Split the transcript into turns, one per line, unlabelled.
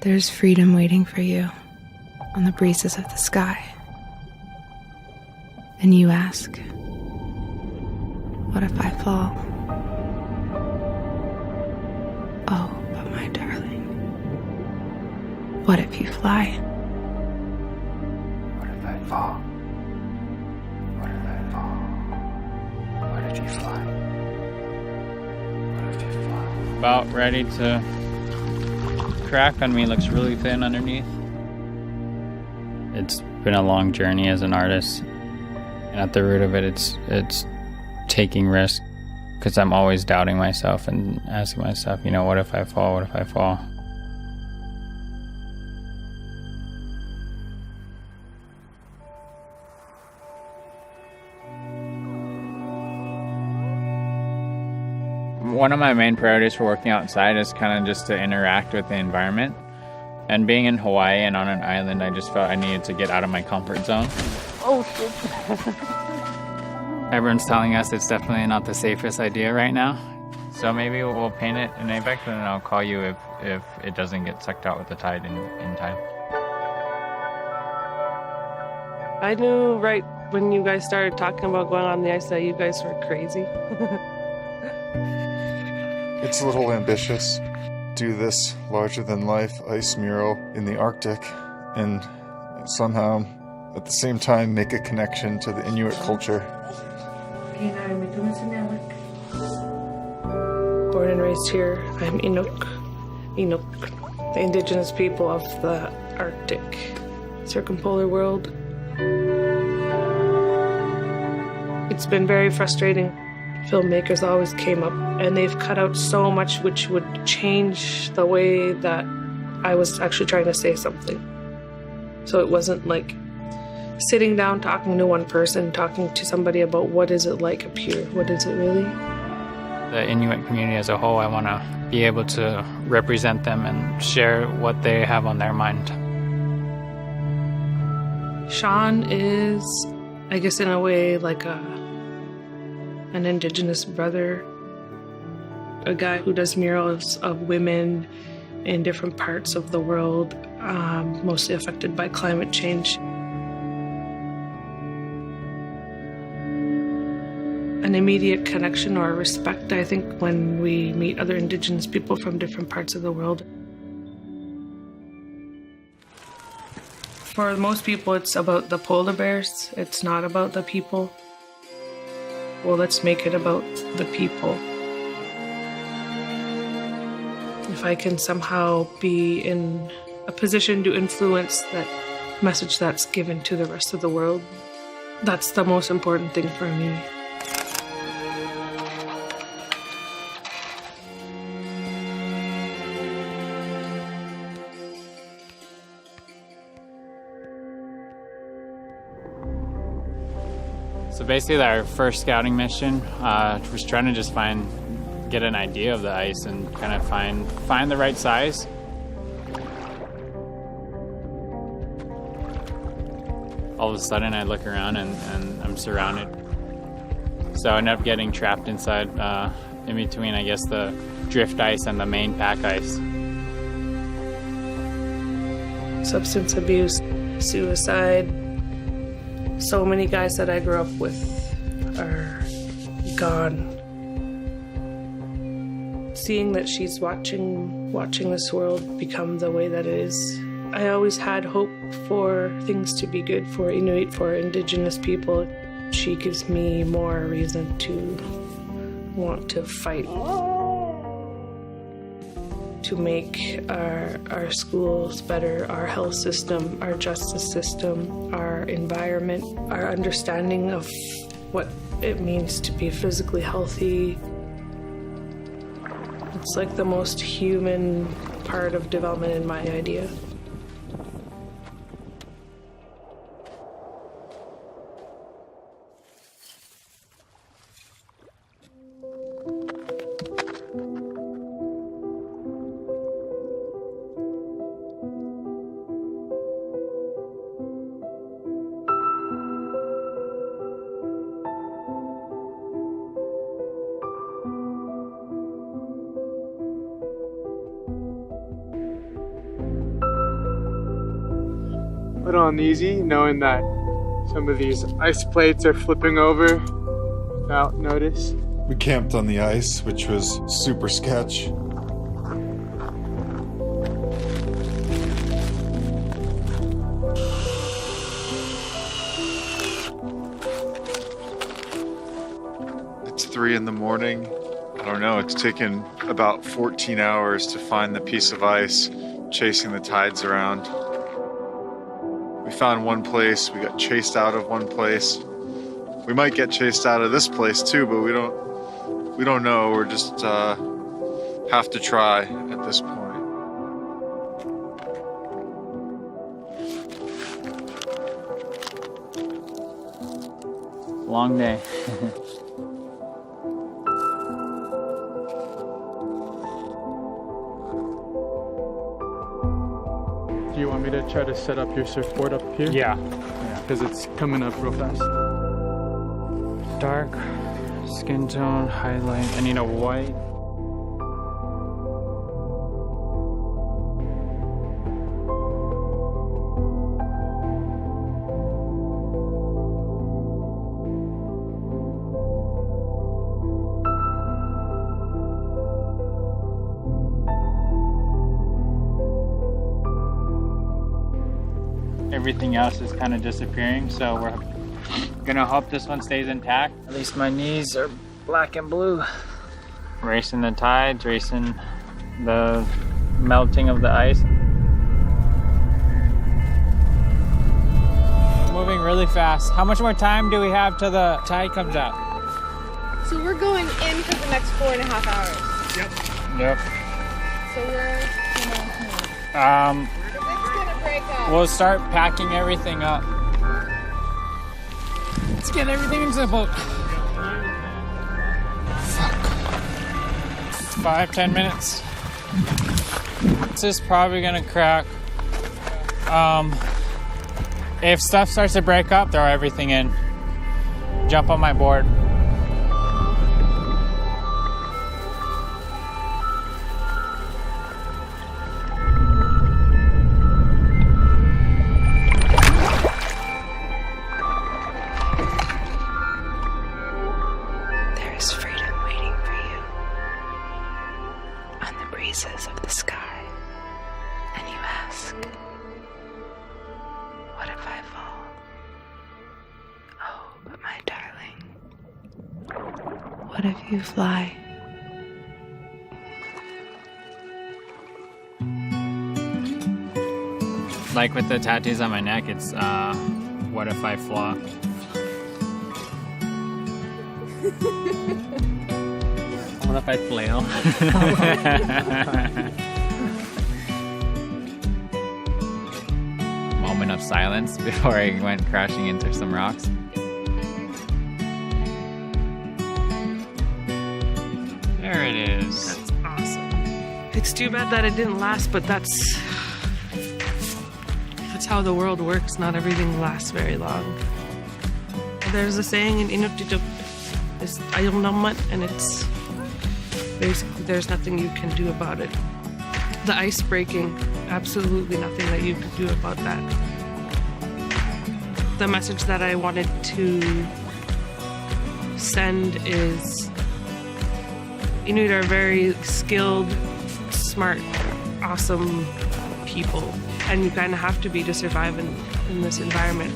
There's freedom waiting for you on the breezes of the sky. And you ask, what if I fall? Oh, but my darling, what if you fly?
What if I fall? What if I fall? What if you fly? What if you fly?
About ready to crack on me, looks really thin underneath. It's been a long journey as an artist. And at the root of it, it's taking risks, because I'm always doubting myself and asking myself, what if I fall? What if I fall? One of my main priorities for working outside is kind of just to interact with the environment. And being in Hawaii and on an island, I just felt I needed to get out of my comfort zone.
Oh, shit.
Everyone's telling us it's definitely not the safest idea right now. So maybe we'll paint it in Iceberg, and then I'll call you if it doesn't get sucked out with the tide in time.
I knew right when you guys started talking about going on the ice that you guys were crazy.
It's a little ambitious. Do this larger-than-life ice mural in the Arctic and somehow, at the same time, make a connection to the Inuit culture.
Born and raised here, I'm Inuit, the indigenous people of the Arctic circumpolar world. It's been very frustrating. Filmmakers always came up and they've cut out so much which would change the way that I was actually trying to say something. So it wasn't like sitting down, talking to one person, talking to somebody about what is it like up here, what is it really?
The Inuit community as a whole, I want to be able to represent them and share what they have on their mind.
Sean is, I guess in a way, like an indigenous brother, a guy who does murals of women in different parts of the world, mostly affected by climate change. An immediate connection or respect, I think, when we meet other indigenous people from different parts of the world. For most people, it's about the polar bears. It's not about the people. Well, let's make it about the people. If I can somehow be in a position to influence that message that's given to the rest of the world, that's the most important thing for me.
So basically our first scouting mission was trying to just get an idea of the ice and kind of find the right size. All of a sudden I look around and I'm surrounded. So I ended up getting trapped inside in between, I guess, the drift ice and the main pack ice.
Substance abuse, suicide. So many guys that I grew up with are gone. Seeing that she's watching this world become the way that it is, I always had hope for things to be good for Inuit, for indigenous people. She gives me more reason to want to fight. To make our schools better, our health system, our justice system, our environment, our understanding of what it means to be physically healthy. It's like the most human part of development in my idea.
put on easy, knowing that some of these ice plates are flipping over without notice.
We camped on the ice, which was super sketch. It's 3 in the morning. I don't know, it's taken about 14 hours to find the piece of ice, chasing the tides around. We found one place, we got chased out of one place. We might get chased out of this place too, but we don't know. We're just have to try at this point.
Long day.
Do you want me to try to set up your surfboard up here?
Yeah.
Because it's coming up real fast.
Dark skin tone, highlight. I need a white. Everything else is kind of disappearing, so we're gonna hope this one stays intact. At least my knees are black and blue. Racing the tides, racing the melting of the ice. Moving really fast. How much more time do we have till the tide comes out?
So we're going in for the next 4.5 hours.
Yep.
So we're,
Um,
it's gonna break up.
we'll start packing everything up. Let's get everything into the boat. Fuck. 5-10 minutes. This is probably gonna crack. If stuff starts to break up, throw everything in. Jump on my board.
There is freedom waiting for you on the breezes of the sky. And you ask, what if I fall? Oh, but my darling, what if you fly?
Like with the tattoos on my neck, it's what if I flaw? What if I flail? Moment of silence before I went crashing into some rocks. There it is.
That's awesome. It's too bad that it didn't last, but that's how the world works. Not everything lasts very long. There's a saying in Inuit, it's ayilnamat, and it's basically there's nothing you can do about it. The ice breaking, absolutely nothing that you could do about that. The message that I wanted to send is Inuit are very skilled, smart, awesome people, and you kind of have to be to survive in this environment.